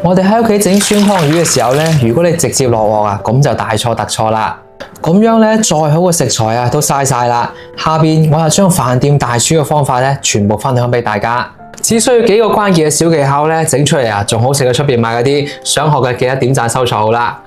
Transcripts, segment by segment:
我哋喺屋企整酸湯魚嘅時候咧，如果你直接落鑊啊，咁就大錯特錯啦。咁樣咧，再好嘅食材啊都嘥晒啦。下邊我就將飯店大廚嘅方法咧，全部分享俾大家。只需要幾個關鍵嘅小技巧咧，整出嚟啊，仲好食過出邊買嗰啲。想學嘅記得點讚收藏好啦。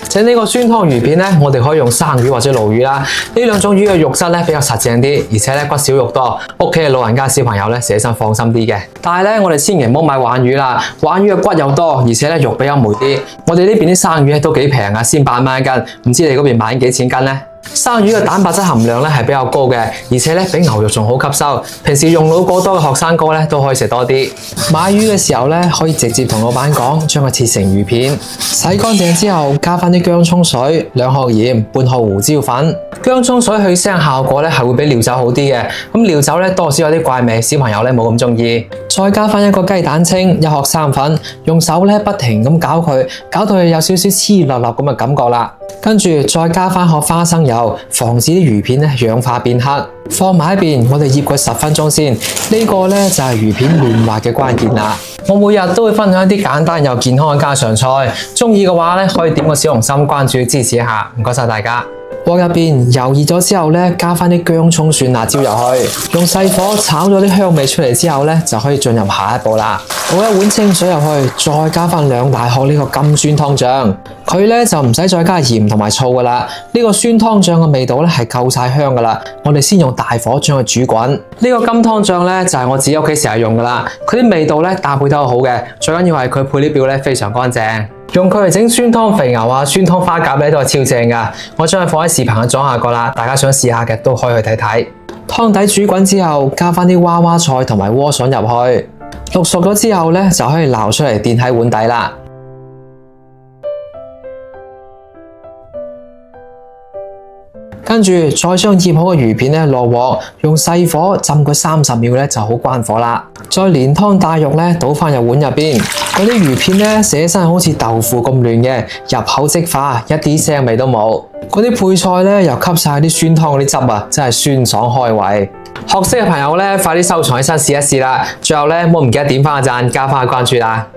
整呢個酸湯魚片咧，我哋可以用生魚或者鱸魚啦。呢兩種魚嘅肉質咧比較實淨啲，而且咧骨少肉多，屋企嘅老人家小朋友咧食起身放心啲嘅。但係咧，我哋千祈唔好買鯇魚啦，鯇魚嘅骨又多，而且咧肉比較霉啲。我哋呢邊啲生魚咧都幾平啊，先8蚊一斤，唔知你嗰邊買緊幾錢斤呢？生魚嘅蛋白質含量咧係比較高嘅，而且咧比牛肉仲好吸收。平時用腦過多嘅學生哥咧都可以食多啲。買魚嘅時候咧，可以直接同老闆講，將佢切成魚片，洗乾淨之後加翻啲薑蔥水、2克鹽、半克胡椒粉。薑蔥水去腥效果咧係會比料酒好啲嘅。咁料酒咧多少有啲怪味，小朋友咧冇咁中意。再加翻一個雞蛋清、1克生粉，用手咧不停咁攪佢，搞到佢有少少黐落落咁嘅感覺啦。跟住再加翻顆花生油，防止啲魚片咧氧化變黑。放埋一邊，我哋醃佢10分鐘先。呢個咧就係魚片嫩滑嘅關鍵啦。我每日都會分享一啲簡單又健康嘅家常菜，中意嘅話咧可以點個小紅心關注支持一下，唔該晒大家。鍋入邊油熱咗之後咧，加翻啲薑蔥蒜辣椒入去，用細火炒咗啲香味出嚟之後咧，就可以進入下一步啦。倒一碗清水入去，再加翻2大殼呢個金酸湯醬，佢咧就唔使再加鹽同埋醋噶啦。呢個酸湯醬嘅味道咧係夠晒香噶啦。我哋先用大火將佢煮滾。呢個金湯醬咧就係我自己屋企成日用噶啦，佢啲味道咧搭配得好好嘅，最緊要係佢配料表咧非常乾淨。用佢嚟整酸湯肥牛啊、酸湯花甲咧都係超正噶，我將佢放喺視頻嘅左下角啦，大家想試下嘅都可以去睇睇。湯底煮滾之後，加翻啲娃娃菜同埋萵筍入去，淥熟咗之後咧就可以撈出嚟墊喺碗底啦。跟住再將醃好嘅魚片咧落鑊，用細火浸佢30秒咧就好關火啦。再連湯帶肉咧倒翻入碗入邊，嗰啲魚片咧寫身好似豆腐咁嫩嘅，入口即化，一啲腥味都冇。嗰啲配菜咧又吸晒啲酸湯嗰啲汁啊，真係酸爽開胃。學識嘅朋友咧，快啲收藏起身試一試啦。最後咧，唔好唔記得點翻個讚，加翻個關注啦。